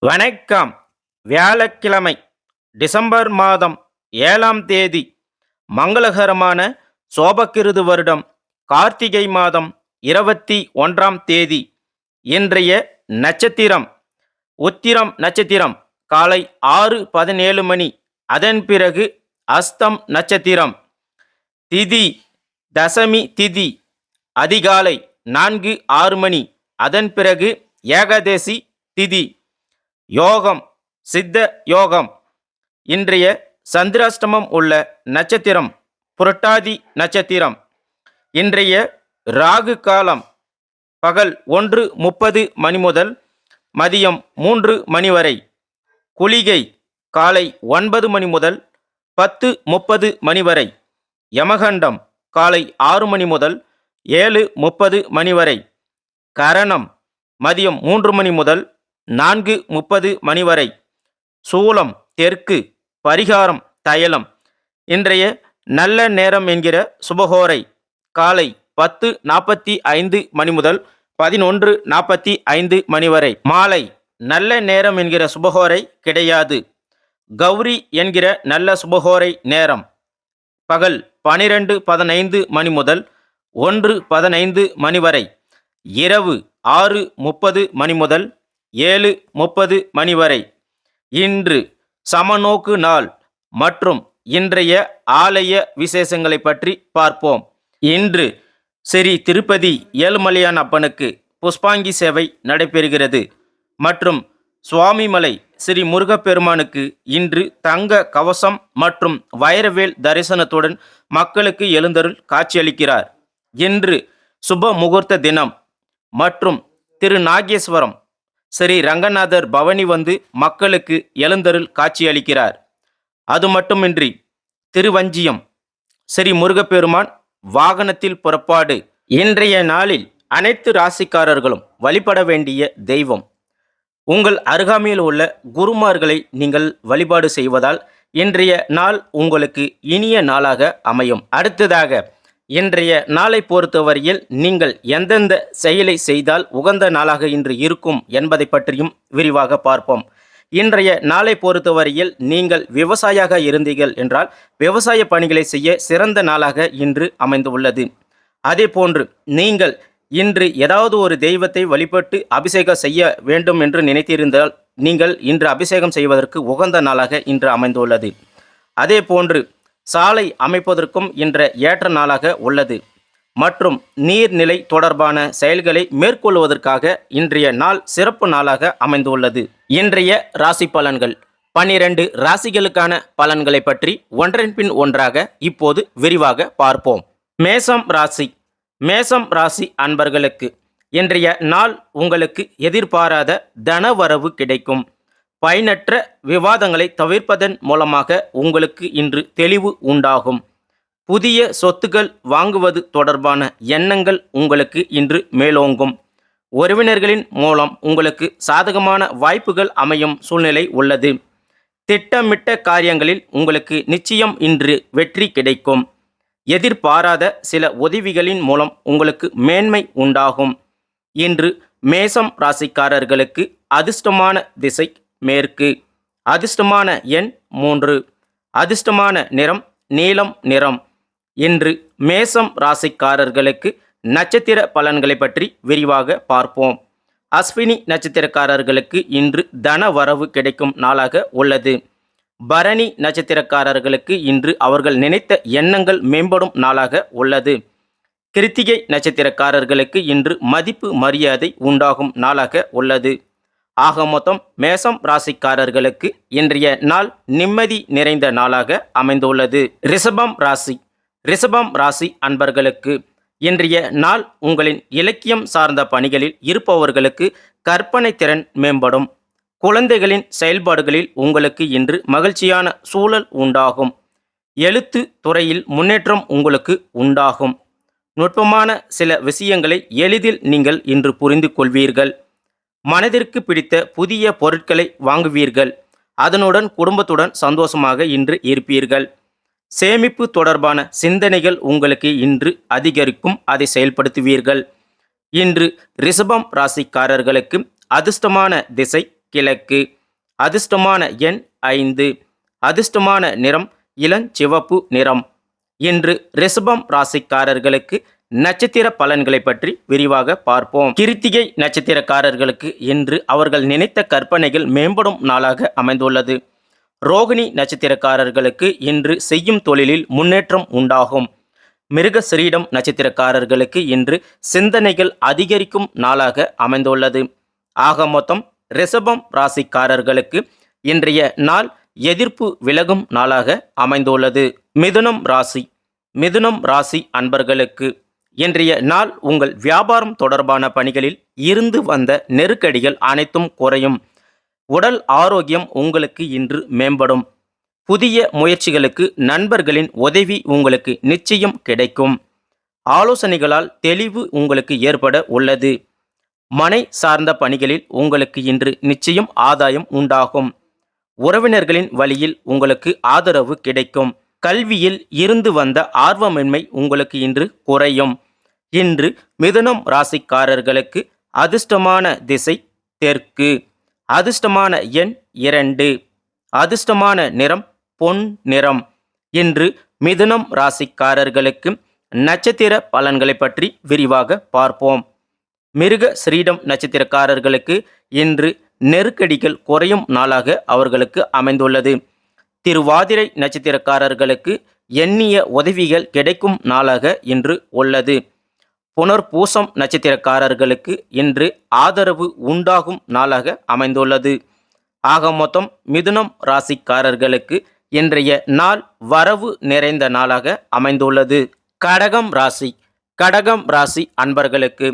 வணக்கம். வியாழக்கிழமை டிசம்பர் மாதம் 7ஆம் தேதி, மங்களகரமான சோபகிருது வருடம் கார்த்திகை மாதம் 21ஆம் தேதி. இன்றைய நட்சத்திரம் உத்திரம் நட்சத்திரம் காலை 6:17 மணி. அதன் பிறகு அஸ்தம் நட்சத்திரம். திதி தசமி திதி அதிகாலை 4:06 மணி. அதன் பிறகு ஏகாதசி திதி. யோகம் சித்த யோகம். இன்றைய சந்திராஷ்டமம் உள்ள நட்சத்திரம் புரட்டாதி நட்சத்திரம். இன்றைய ராகு காலம் பகல் 1:30 மணி முதல் மதியம் 3 மணி வரை. குளிகை காலை 9 மணி முதல் 10:30 மணி வரை. யமகண்டம் காலை 6 மணி முதல் 7:30 மணி வரை. கரணம் மதியம் 3 மணி முதல் 4:30 மணி வரை. சூலம் தெற்கு. பரிகாரம் தைலம். இன்றைய நல்ல நேரம் என்கிற சுபகோரை காலை 10:45 மணி முதல் 11:45 மணி வரை. மாலை நல்ல நேரம் என்கிற சுபகோரை கிடையாது. கௌரி என்கிற நல்ல சுபகோரை நேரம் பகல் 12:15 மணி முதல் 1:15 மணி வரை. இரவு 6:30 மணி முதல் 7:30 மணி வரை. இன்று சமநோக்கு நாள் மற்றும் இன்றைய ஆலய விசேஷங்களை பற்றி பார்ப்போம். இன்று ஸ்ரீ திருப்பதி ஏழுமலையான் அப்பனுக்கு புஷ்பாங்கி சேவை நடைபெறுகிறது மற்றும் சுவாமிமலை ஸ்ரீ முருகப்பெருமானுக்கு இன்று தங்க கவசம் மற்றும் வைரவேல் தரிசனத்துடன் மக்களுக்கு எழுந்தருள் காட்சியளிக்கிறார். இன்று சுப முகூர்த்த தினம் மற்றும் திரு நாகேஸ்வரம் ஸ்ரீ ரங்கநாதர் பவனி வந்து மக்களுக்கு எழுந்தருள் காட்சியளிக்கிறார். அது மட்டுமின்றி திருவஞ்சியம் ஸ்ரீ முருகப்பெருமான் வாகனத்தில் புறப்பாடு. இன்றைய நாளில் அனைத்து ராசிக்காரர்களும் வழிபட வேண்டிய தெய்வம். உங்கள் அருகாமையில் உள்ள குருமார்களை நீங்கள் வழிபாடு செய்வதால் இன்றைய நாள் உங்களுக்கு இனிய நாளாக அமையும். அடுத்ததாக இன்றைய நாளை பொறுத்தவரையில் நீங்கள் எந்தெந்த செயலை செய்தால் உகந்த நாளாக இன்று இருக்கும் என்பதை பற்றியும் விரிவாக பார்ப்போம். இன்றைய நாளை பொறுத்தவரையில் நீங்கள் விவசாயியாக இருந்தீர்கள் என்றால் விவசாய பணிகளை செய்ய சிறந்த நாளாக இன்று அமைந்துள்ளது. அதே போன்று நீங்கள் இன்று ஏதாவது ஒரு தெய்வத்தை வழிபட்டு அபிஷேகம் செய்ய வேண்டும் என்று நினைத்திருந்தால் நீங்கள் இன்று அபிஷேகம் செய்வதற்கு உகந்த நாளாக இன்று அமைந்துள்ளது. அதே போன்று சாலை அமைப்பதற்கும் இன்ற ஏற்ற நாளாக உள்ளது மற்றும் நீர்நிலை தொடர்பான செயல்களை மேற்கொள்வதற்காக இன்றைய நாள் சிறப்பு நாளாக அமைந்துள்ளது. இன்றைய ராசி பலன்கள் 12 ராசிகளுக்கான பலன்களை பற்றி ஒன்றன் பின் ஒன்றாக இப்போது விரிவாக பார்ப்போம். மேசம் ராசி. மேசம் ராசி அன்பர்களுக்கு இன்றைய நாள் உங்களுக்கு எதிர்பாராத தனவரவு கிடைக்கும். பயனற்ற விவாதங்களை தவிர்ப்பதன் மூலமாக உங்களுக்கு இன்று தெளிவு உண்டாகும். புதிய சொத்துக்கள் வாங்குவது தொடர்பான எண்ணங்கள் உங்களுக்கு இன்று மேலோங்கும். உறவினர்களின் மூலம் உங்களுக்கு சாதகமான வாய்ப்புகள் அமையும் சூழ்நிலை உள்ளது. திட்டமிட்ட காரியங்களில் உங்களுக்கு நிச்சயம் இன்று வெற்றி கிடைக்கும். எதிர்பாராத சில உதவிகளின் மூலம் உங்களுக்கு மேன்மை உண்டாகும். இன்று மேசம் ராசிக்காரர்களுக்கு அதிர்ஷ்டமான திசை மேற்கு. அதிர்ஷ்டமான எண் 3. அதிர்ஷ்டமான நிறம் நீலம் நிறம். இன்று மேசம் ராசிக்காரர்களுக்கு நட்சத்திர பலன்களை பற்றி விரிவாக பார்ப்போம். அஸ்வினி நட்சத்திரக்காரர்களுக்கு இன்று தன வரவு கிடைக்கும் நாளாக உள்ளது. பரணி நட்சத்திரக்காரர்களுக்கு இன்று அவர்கள் நினைத்த எண்ணங்கள் மேம்படும் நாளாக உள்ளது. கிருத்திகை நட்சத்திரக்காரர்களுக்கு இன்று மதிப்பு மரியாதை உண்டாகும் நாளாக உள்ளது. ஆக மொத்தம் மேசம் ராசிக்காரர்களுக்கு இன்றைய நாள் நிம்மதி நிறைந்த நாளாக அமைந்துள்ளது. ரிஷபம் ராசி. ரிஷபம் ராசி அன்பர்களுக்கு இன்றைய நாள் உங்களின் இலக்கியம் சார்ந்த பணிகளில் இருப்பவர்களுக்கு கற்பனை திறன் மேம்படும். குழந்தைகளின் செயல்பாடுகளில் உங்களுக்கு இன்று மகிழ்ச்சியான சூழல் உண்டாகும். எழுத்து துறையில் முன்னேற்றம் உங்களுக்கு உண்டாகும். நுட்பமான சில விஷயங்களை எளிதில் நீங்கள் இன்று புரிந்து கொள்வீர்கள். மனதிற்கு பிடித்த புதிய பொருட்களை வாங்குவீர்கள். அதனுடன் குடும்பத்துடன் சந்தோஷமாக இன்று இருப்பீர்கள். சேமிப்பு தொடர்பான சிந்தனைகள் உங்களுக்கு இன்று அதிகரிக்கும். அதை செயல்படுத்துவீர்கள். இன்று ரிஷபம் ராசிக்காரர்களுக்கு அதிர்ஷ்டமான திசை கிழக்கு. அதிர்ஷ்டமான எண் 5. அதிர்ஷ்டமான நிறம் இளஞ்சிவப்பு நிறம். இன்று ரிஷபம் ராசிக்காரர்களுக்கு நட்சத்திர பலன்களை பற்றி விரிவாக பார்ப்போம். கிருத்திகை நட்சத்திரக்காரர்களுக்கு இன்று அவர்கள் நினைத்த கற்பனைகள் மேம்படும் நாளாக அமைந்துள்ளது. ரோகிணி நட்சத்திரக்காரர்களுக்கு இன்று செய்யும் தொழிலில் முன்னேற்றம் உண்டாகும். மிருகசீரிடம் நட்சத்திரக்காரர்களுக்கு இன்று சிந்தனைகள் அதிகரிக்கும் நாளாக அமைந்துள்ளது. ஆக மொத்தம் ரிஷபம் ராசிக்காரர்களுக்கு இன்றைய நாள் எதிர்ப்பு விலகும் நாளாக அமைந்துள்ளது. மிதுனம் ராசி அன்பர்களுக்கு இன்றைய நாள் உங்கள் வியாபாரம் தொடர்பான பணிகளில் இருந்து வந்த நெருக்கடிகள் அனைத்தும் குறையும். உடல் ஆரோக்கியம் உங்களுக்கு இன்று மேம்படும். புதிய முயற்சிகளுக்கு நண்பர்களின் உதவி உங்களுக்கு நிச்சயம் கிடைக்கும். ஆலோசனைகளால் தெளிவு உங்களுக்கு ஏற்பட உள்ளது. மனை சார்ந்த பணிகளில் உங்களுக்கு இன்று நிச்சயம் ஆதாயம் உண்டாகும். உறவினர்களின் வழியில் உங்களுக்கு ஆதரவு கிடைக்கும். கல்வியில் இருந்து வந்த ஆர்வமின்மை உங்களுக்கு இன்று குறையும். இன்று மிதுனம் ராசிக்காரர்களுக்கு அதிர்ஷ்டமான திசை தெற்கு. அதிர்ஷ்டமான எண் 2. அதிர்ஷ்டமான நிறம் பொன் நிறம். இன்று மிதுனம் ராசிக்காரர்களுக்கு நட்சத்திர பலன்களை பற்றி விரிவாக பார்ப்போம். மிருகசீரிடம் நட்சத்திரக்காரர்களுக்கு இன்று நெருக்கடிகள் குறையும் நாளாக அவர்களுக்கு அமைந்துள்ளது. திருவாதிரை நட்சத்திரக்காரர்களுக்கு எண்ணிய உதவிகள் கிடைக்கும் நாளாக இன்று உள்ளது. புனர்பூசம் நட்சத்திரக்காரர்களுக்கு இன்று ஆதரவு உண்டாகும் நாளாக அமைந்துள்ளது. ஆக மொத்தம் மிதுனம் ராசிக்காரர்களுக்கு இன்றைய நாள் வரவு நிறைந்த நாளாக அமைந்துள்ளது. கடகம் ராசி அன்பர்களுக்கு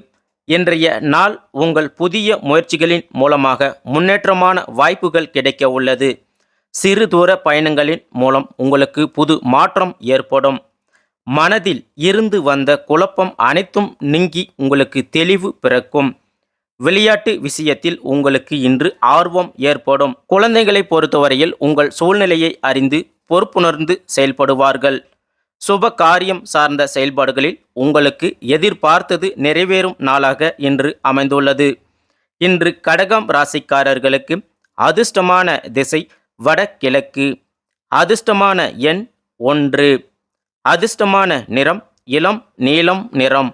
இன்றைய நாள் உங்கள் புதிய முயற்சிகளின் மூலமாக முன்னேற்றமான வாய்ப்புகள் கிடைக்க உள்ளது. சிறு தூர பயணங்களின் மூலம் உங்களுக்கு புது மாற்றம் ஏற்படும். மனதில் இருந்து வந்த குழப்பம் அனைத்தும் நீங்கி உங்களுக்கு தெளிவு பிறக்கும். விளையாட்டு விஷயத்தில் உங்களுக்கு இன்று ஆர்வம் ஏற்படும். குழந்தைகளை பொறுத்தவரையில் உங்கள் சூழ்நிலையை அறிந்து பொறுப்புணர்ந்து செயல்படுவார்கள். சுப காரியம் சார்ந்த செயல்பாடுகளில் உங்களுக்கு எதிர்பார்த்தது நிறைவேறும் நாளாக இன்று அமைந்துள்ளது. இன்று கடகம் ராசிக்காரர்களுக்கு அதிர்ஷ்டமான திசை வடகிழக்கு. அதிர்ஷ்டமான எண் 1. அதிர்ஷ்டமான நிறம் இளம் நீலம் நிறம்.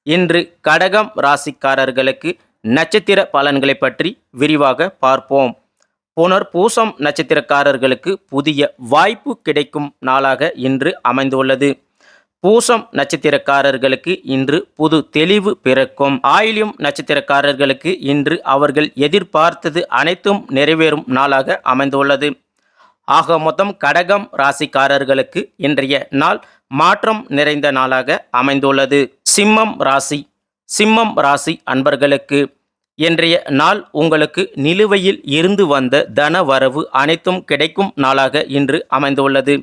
இன்று கடகம் ராசிக்காரர்களுக்கு நட்சத்திர பலன்களை பற்றி விரிவாக பார்ப்போம். புனர்பூசம் நட்சத்திரக்காரர்களுக்கு புதிய வாய்ப்பு கிடைக்கும் நாளாக இன்று அமைந்துள்ளது. பூசம் நட்சத்திரக்காரர்களுக்கு இன்று புது தெளிவு பிறக்கும். ஆயில்யம் நட்சத்திரக்காரர்களுக்கு இன்று அவர்கள் எதிர்பார்த்தது அனைத்தும் நிறைவேறும் நாளாக அமைந்துள்ளது. ஆக மொத்தம் கடகம் ராசிக்காரர்களுக்கு இன்றைய நாள் மாற்றம் நிறைந்த நாளாக அமைந்துள்ளது. சிம்மம் ராசி அன்பர்களுக்கு இன்றைய நாள் உங்களுக்கு நிலுவையில் இருந்து வந்த தன வரவு அனைத்தும் கிடைக்கும் நாளாக இன்று அமைந்துள்ளது.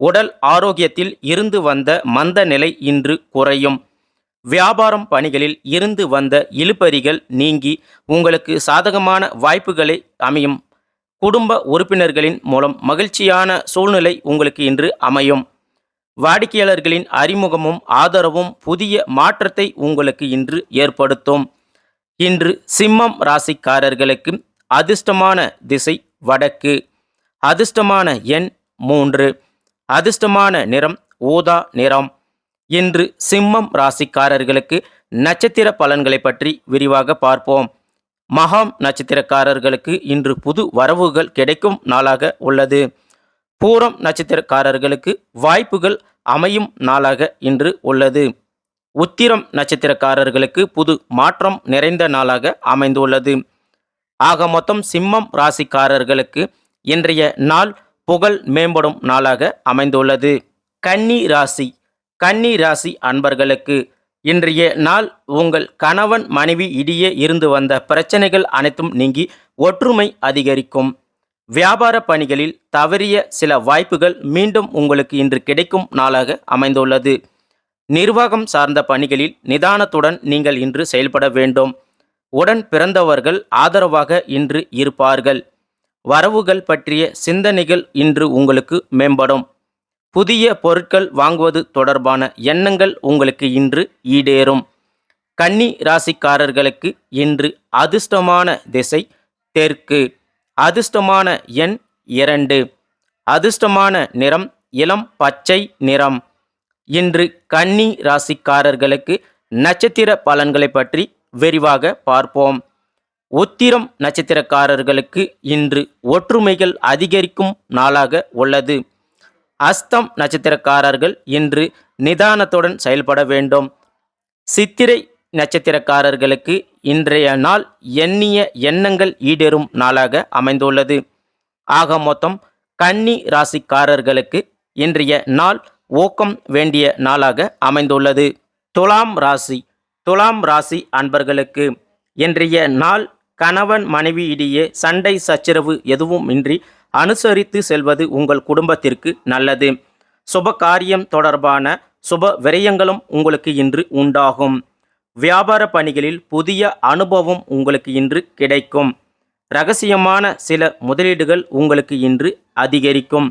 உடல் ஆரோக்கியத்தில் இருந்து வந்த மந்த நிலை இன்று குறையும். வியாபாரம் பணிகளில் இருந்து வந்த இழுபறிகள் நீங்கி உங்களுக்கு சாதகமான வாய்ப்புகளை அமையும். குடும்ப உறுப்பினர்களின் மூலம் மகிழ்ச்சியான சூழ்நிலை உங்களுக்கு இன்று அமையும். வாடிக்கையாளர்களின் அறிமுகமும் ஆதரவும் புதிய மாற்றத்தை உங்களுக்கு இன்று ஏற்படுத்தும். இன்று சிம்மம் ராசிக்காரர்களுக்கு அதிர்ஷ்டமான திசை வடக்கு. அதிர்ஷ்டமான எண் 3. அதிர்ஷ்டமான நிறம் ஊதா நிறம். இன்று சிம்மம் ராசிக்காரர்களுக்கு நட்சத்திர பலன்களை பற்றி விரிவாக பார்ப்போம். மகாம் நட்சத்திரக்காரர்களுக்கு இன்று புது வரவுகள் கிடைக்கும் நாளாக உள்ளது. பூரம் நட்சத்திரக்காரர்களுக்கு வாய்ப்புகள் அமையும் நாளாக இன்று உள்ளது. உத்திரம் நட்சத்திரக்காரர்களுக்கு புது மாற்றம் நிறைந்த நாளாக அமைந்துள்ளது. ஆக மொத்தம் சிம்மம் ராசிக்காரர்களுக்கு இன்றைய நாள் புகழ் மேம்படும் நாளாக அமைந்துள்ளது. கன்னி ராசி அன்பர்களுக்கு இன்றைய நாள் உங்கள் கணவன் மனைவி இடையே இருந்து வந்த பிரச்சனைகள் அனைத்தும் நீங்கி ஒற்றுமை அதிகரிக்கும். வியாபார பணிகளில் தவறிய சில வாய்ப்புகள் மீண்டும் உங்களுக்கு இன்று கிடைக்கும் நாளாக அமைந்துள்ளது. நிர்வாகம் சார்ந்த பணிகளில் நிதானத்துடன் நீங்கள் இன்று செயல்பட வேண்டும். உடன் பிறந்தவர்கள் ஆதரவாக இன்று இருப்பார்கள். வரவுகள் பற்றிய சிந்தனைகள் இன்று உங்களுக்கு மேம்படும். புதிய பொருட்கள் வாங்குவது தொடர்பான எண்ணங்கள் உங்களுக்கு இன்று ஈடேறும். கன்னி ராசிக்காரர்களுக்கு இன்று அதிர்ஷ்டமான திசை தெற்கு. அதிர்ஷ்டமான எண் 2. அதிர்ஷ்டமான நிறம் இளம் பச்சை நிறம். இன்று கன்னி ராசிக்காரர்களுக்கு நட்சத்திர பலன்களை பற்றி விரிவாக பார்ப்போம். உத்திரம் நட்சத்திரக்காரர்களுக்கு இன்று ஒற்றுமைகள் அதிகரிக்கும் நாளாக உள்ளது. அஸ்தம் நட்சத்திரக்காரர்கள் இன்று நிதானத்துடன் செயல்பட வேண்டும். சித்திரை நட்சத்திரக்காரர்களுக்கு இன்றைய நாள் எண்ணிய எண்ணங்கள் ஈடேறும் நாளாக அமைந்துள்ளது. ஆக மொத்தம் கன்னி ராசிக்காரர்களுக்கு இன்றைய நாள் ஊக்கம் வேண்டிய நாளாக அமைந்துள்ளது. துலாம் ராசி. துலாம் ராசி அன்பர்களுக்கு இன்றைய நாள் கணவன் மனைவி இடையே சண்டை சச்சரவு எதுவும் இன்றி அனுசரித்து செல்வது உங்கள் குடும்பத்திற்கு நல்லது. சுப காரியம் தொடர்பான சுப விரயங்களும் உங்களுக்கு இன்று உண்டாகும். வியாபார பணிகளில் புதிய அனுபவம் உங்களுக்கு இன்று கிடைக்கும். இரகசியமான சில முதலீடுகள் உங்களுக்கு இன்று அதிகரிக்கும்.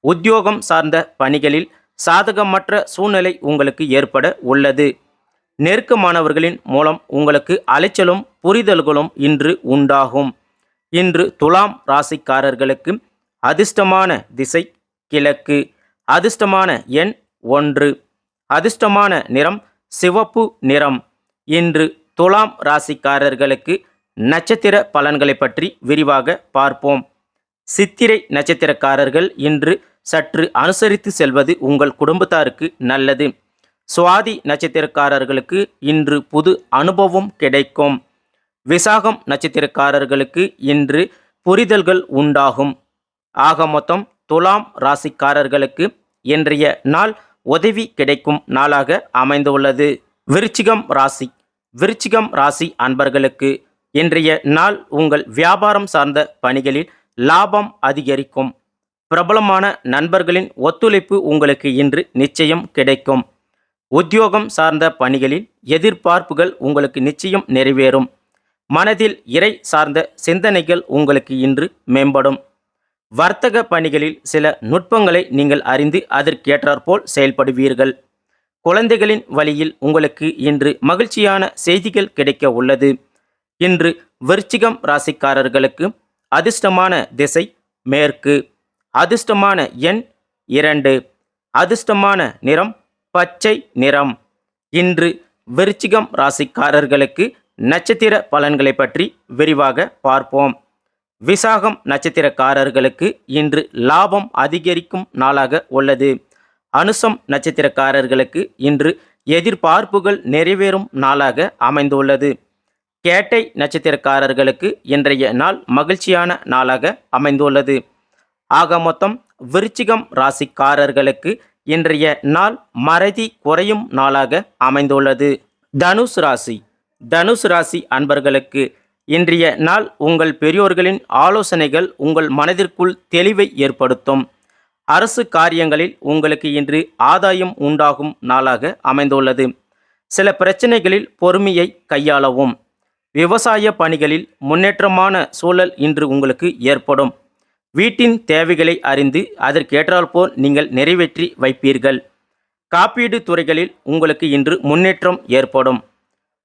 உத்தியோகம் சார்ந்த பணிகளில் சாதகமற்ற சூழ்நிலை உங்களுக்கு ஏற்பட உள்ளது. நெருக்கமானவர்களின் மூலம் உங்களுக்கு அலைச்சலும் புரிதல்களும் இன்று உண்டாகும். இன்று துலாம் ராசிக்காரர்களுக்கு அதிர்ஷ்டமான திசை கிழக்கு. அதிர்ஷ்டமான எண் 1. அதிர்ஷ்டமான நிறம் சிவப்பு நிறம். இன்று துலாம் ராசிக்காரர்களுக்கு நட்சத்திர பலன்களை பற்றி விரிவாக பார்ப்போம். சித்திரை நட்சத்திரக்காரர்கள் இன்று சற்று அனுசரித்து செல்வது உங்கள் குடும்பத்தாருக்கு நல்லது. சுவாதி நட்சத்திரக்காரர்களுக்கு இன்று புது அனுபவம் கிடைக்கும். விசாகம் நட்சத்திரக்காரர்களுக்கு இன்று புரிதல்கள் உண்டாகும். ஆக மொத்தம் துலாம் ராசிக்காரர்களுக்கு இன்றைய நாள் உதவி கிடைக்கும் நாளாக அமைந்துள்ளது. விருச்சிகம் ராசி. விருச்சிகம் ராசி அன்பர்களுக்கு இன்றைய நாள் உங்கள் வியாபாரம் சார்ந்த பணிகளில் லாபம் அதிகரிக்கும். பிரபலமான நண்பர்களின் ஒத்துழைப்பு உங்களுக்கு இன்று நிச்சயம் கிடைக்கும். உத்தியோகம் சார்ந்த பணிகளில் எதிர்பார்ப்புகள் உங்களுக்கு நிச்சயம் நிறைவேறும். மனதில் இறை சார்ந்த சிந்தனைகள் உங்களுக்கு இன்று மேம்படும். வர்த்தக பணிகளில் சில நுட்பங்களை நீங்கள் அறிந்து அதற்கேற்றாற்போல் செயல்படுவீர்கள். குழந்தைகளின் வழியில் உங்களுக்கு இன்று மகிழ்ச்சியான செய்திகள் கிடைக்க உள்ளது. இன்று விருச்சிகம் ராசிக்காரர்களுக்கு அதிர்ஷ்டமான திசை மேற்கு. அதிர்ஷ்டமான எண் 2. அதிர்ஷ்டமான நிறம் பச்சை நிறம். இன்று விருச்சிகம் ராசிக்காரர்களுக்கு நட்சத்திர பலன்களை பற்றி விரிவாக பார்ப்போம். விசாகம் நட்சத்திரக்காரர்களுக்கு இன்று லாபம் அதிகரிக்கும் நாளாக உள்ளது. அனுசம் நட்சத்திரக்காரர்களுக்கு இன்று எதிர்பார்ப்புகள் நிறைவேறும் நாளாக அமைந்துள்ளது. கேட்டை நட்சத்திரக்காரர்களுக்கு இன்றைய நாள் மகிழ்ச்சியான நாளாக அமைந்துள்ளது. ஆக மொத்தம் விருச்சிகம் ராசிக்காரர்களுக்கு இன்றைய நாள் மறதி குறையும் நாளாக அமைந்துள்ளது. தனுசு ராசி. தனுசு ராசி அன்பர்களுக்கு இன்றைய நாள் உங்கள் பெரியோர்களின் ஆலோசனைகள் உங்கள் மனதிற்குள் தெளிவை ஏற்படுத்தும். அரசு காரியங்களில் உங்களுக்கு இன்று ஆதாயம் உண்டாகும் நாளாக அமைந்துள்ளது. சில பிரச்சனைகளில் பொறுமையை கையாளவும். விவசாய பணிகளில் முன்னேற்றமான சூழல் இன்று உங்களுக்கு ஏற்படும். வீட்டின் தேவைகளை அறிந்து அதற்கேற்றாற்போல் நீங்கள் நிறைவேற்றி வைப்பீர்கள். காப்பீடு துறைகளில் உங்களுக்கு இன்று முன்னேற்றம் ஏற்படும்.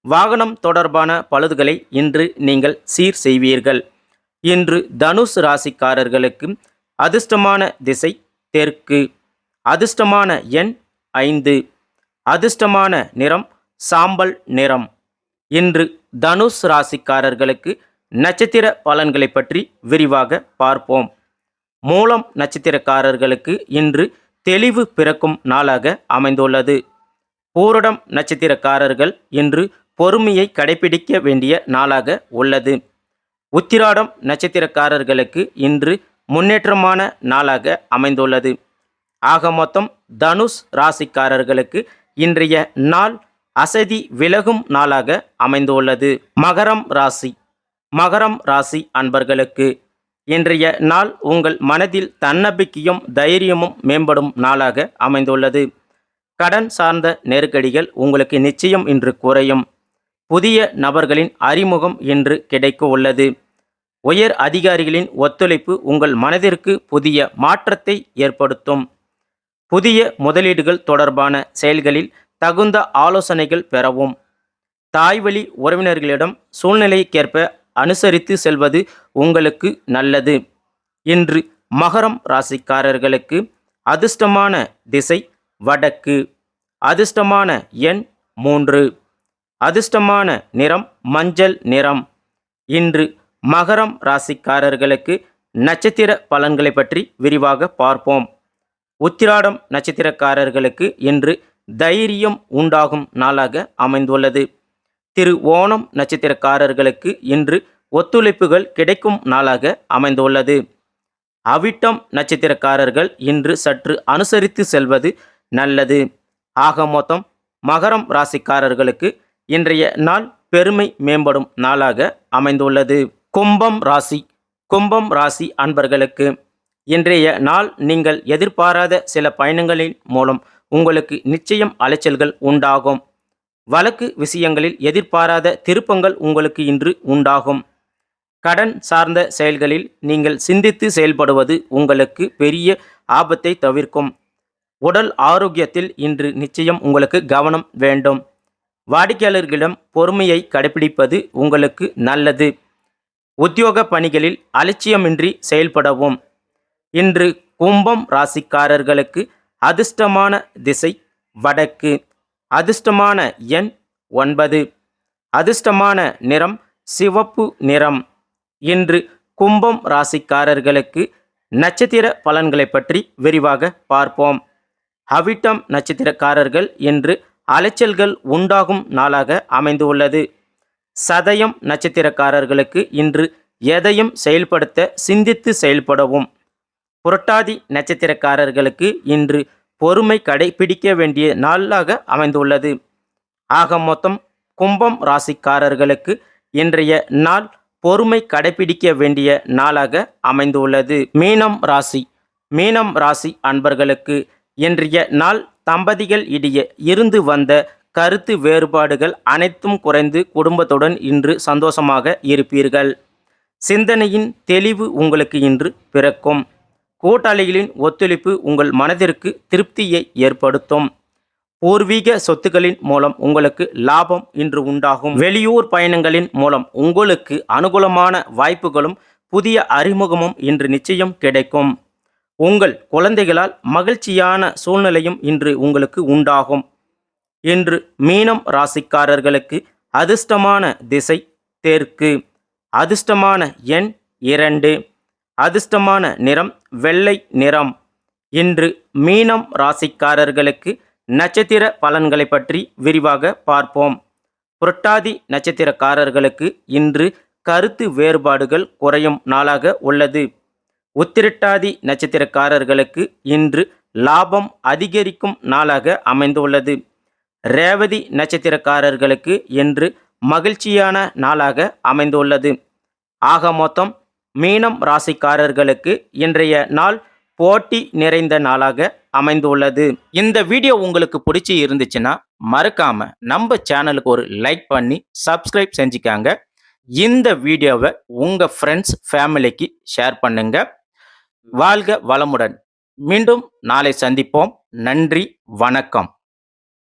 வாகனம் தொடர்பான பழுதுகளை இன்று நீங்கள் சீர் செய்வீர்கள். இன்று தனுசு ராசிக்காரர்களுக்கு அதிர்ஷ்டமான திசை தெற்கு. அதிர்ஷ்டமான எண் 5. அதிர்ஷ்டமான நிறம் சாம்பல் நிறம். இன்று தனுசு ராசிக்காரர்களுக்கு நட்சத்திர பலன்களை பற்றி விரிவாக பார்ப்போம். மூலம் நட்சத்திரக்காரர்களுக்கு இன்று தெளிவு பிறக்கும் நாளாக அமைந்துள்ளது. பூரடம் நட்சத்திரக்காரர்கள் இன்று பொறுமையை கடைபிடிக்க வேண்டிய நாளாக உள்ளது. உத்திராடம் நட்சத்திரக்காரர்களுக்கு இன்று முன்னேற்றமான நாளாக அமைந்துள்ளது. ஆக மொத்தம் தனுஷ் ராசிக்காரர்களுக்கு இன்றைய நாள் அசதி விலகும் நாளாக அமைந்துள்ளது. மகரம் ராசி. மகரம் ராசி அன்பர்களுக்கு இன்றைய நாள் உங்கள் மனதில் தன்னம்பிக்கையும் தைரியமும் மேம்படும் நாளாக அமைந்துள்ளது. கடன் சார்ந்த நெருக்கடிகள் உங்களுக்கு நிச்சயம் இன்று குறையும். புதிய நபர்களின் அறிமுகம் இன்று கிடைக்க உள்ளது. உயர் அதிகாரிகளின் ஒத்துழைப்பு உங்கள் மனதிற்கு புதிய மாற்றத்தை ஏற்படுத்தும். புதிய முதலீடுகள் தொடர்பான செயல்களில் தகுந்த ஆலோசனைகள் பெறவும். தாய்வழி உறவினர்களிடம் சூழ்நிலைக்கேற்ப அனுசரித்து செல்வது உங்களுக்கு நல்லது. இன்று மகரம் ராசிக்காரர்களுக்கு அதிர்ஷ்டமான திசை வடக்கு. அதிர்ஷ்டமான எண் 3. அதிர்ஷ்டமான நிறம் மஞ்சள் நிறம். இன்று மகரம் ராசிக்காரர்களுக்கு நட்சத்திர பலன்களை பற்றி விரிவாக பார்ப்போம். உத்திராடம் நட்சத்திரக்காரர்களுக்கு இன்று தைரியம் உண்டாகும் நாளாக அமைந்துள்ளது. திரு ஓணம் நட்சத்திரக்காரர்களுக்கு இன்று ஒத்துழைப்புகள் கிடைக்கும் நாளாக அமைந்துள்ளது. அவிட்டம் நட்சத்திரக்காரர்கள் இன்று சற்று அனுசரித்து செல்வது நல்லது. ஆக மொத்தம் மகரம் ராசிக்காரர்களுக்கு இன்றைய நாள் பெருமை மேம்படும் நாளாக அமைந்துள்ளது. கும்பம் ராசி அன்பர்களுக்கு இன்றைய நாள் நீங்கள் எதிர்பாராத சில பயணங்களின் மூலம் உங்களுக்கு நிச்சயம் அலைச்சல்கள் உண்டாகும். வழக்கு விஷயங்களில் எதிர்பாராத திருப்பங்கள் உங்களுக்கு இன்று உண்டாகும். கடன் சார்ந்த செயல்களில் நீங்கள் சிந்தித்து செயல்படுவது உங்களுக்கு பெரிய ஆபத்தை தவிர்க்கும். உடல் ஆரோக்கியத்தில் இன்று நிச்சயம் உங்களுக்கு கவனம் வேண்டும். வாடிக்கையாளர்களிடம் பொறுமையை கடைபிடிப்பது உங்களுக்கு நல்லது. உத்தியோக பணிகளில் அலட்சியமின்றி செயல்படவும். இன்று கும்பம் ராசிக்காரர்களுக்கு அதிர்ஷ்டமான திசை வடக்கு. அதிர்ஷ்டமான எண் 9. அதிர்ஷ்டமான நிறம் சிவப்பு நிறம். இன்று கும்பம் ராசிக்காரர்களுக்கு நட்சத்திர பலன்களை பற்றி விரிவாக பார்ப்போம். அவிட்டம் நட்சத்திரக்காரர்கள் இன்று அலைச்சல்கள் உண்டாகும் நாளாக அமைந்துள்ளது. சதயம் நட்சத்திரக்காரர்களுக்கு இன்று எதையும் செயல்படுத்த சிந்தித்து செயல்படவும். புரட்டாதி நட்சத்திரக்காரர்களுக்கு இன்று பொறுமை கடைபிடிக்க வேண்டிய நாளாக அமைந்துள்ளது. ஆக மொத்தம் கும்பம் ராசிக்காரர்களுக்கு இன்றைய நாள் பொறுமை கடைபிடிக்க வேண்டிய நாளாக அமைந்துள்ளது. மீனம் ராசி அன்பர்களுக்கு இன்றைய நாள் தம்பதிகள் இடையே இருந்து வந்த கருத்து வேறுபாடுகள் அனைத்தும் குறைந்து குடும்பத்துடன் இன்று சந்தோஷமாக இருப்பீர்கள். சிந்தனையின் தெளிவு உங்களுக்கு இன்று பிறக்கும். கூட்டாளிகளின் ஒத்துழைப்பு உங்கள் மனதிற்கு திருப்தியை ஏற்படுத்தும். பூர்வீக சொத்துக்களின் மூலம் உங்களுக்கு லாபம் இன்று உண்டாகும். வெளியூர் பயணங்களின் மூலம் உங்களுக்கு அனுகூலமான வாய்ப்புகளும் புதிய அறிமுகமும் இன்று நிச்சயம் கிடைக்கும். உங்கள் குழந்தைகளால் மகிழ்ச்சியான சூழ்நிலையும் இன்று உங்களுக்கு உண்டாகும். இன்று மீனம் ராசிக்காரர்களுக்கு அதிர்ஷ்டமான திசை தெற்கு. அதிர்ஷ்டமான எண் 2. அதிர்ஷ்டமான நிறம் வெள்ளை நிறம். இன்று மீனம் ராசிக்காரர்களுக்கு நட்சத்திர பலன்களை பற்றி விரிவாக பார்ப்போம். புரட்டாதி நட்சத்திரக்காரர்களுக்கு இன்று கருத்து வேறுபாடுகள் குறையும் நாளாக உள்ளது. உத்திரட்டாதி நட்சத்திரக்காரர்களுக்கு இன்று லாபம் அதிகரிக்கும் நாளாக அமைந்துள்ளது. ரேவதி நட்சத்திரக்காரர்களுக்கு இன்று மகிழ்ச்சியான நாளாக அமைந்துள்ளது. ஆக மொத்தம் மீனம் ராசிக்காரர்களுக்கு இன்றைய நாள் போட்டி நிறைந்த நாளாக அமைந்துள்ளது. இந்த வீடியோ உங்களுக்கு பிடிச்சி இருந்துச்சுன்னா மறக்காம நம்ம சேனலுக்கு ஒரு லைக் பண்ணி சப்ஸ்கிரைப் செஞ்சுக்காங்க. இந்த வீடியோவை உங்க ஃப்ரெண்ட்ஸ் ஃபேமிலிக்கு ஷேர் பண்ணுங்க. வாழ்க வளமுடன். மீண்டும் நாளை சந்திப்போம். நன்றி, வணக்கம்.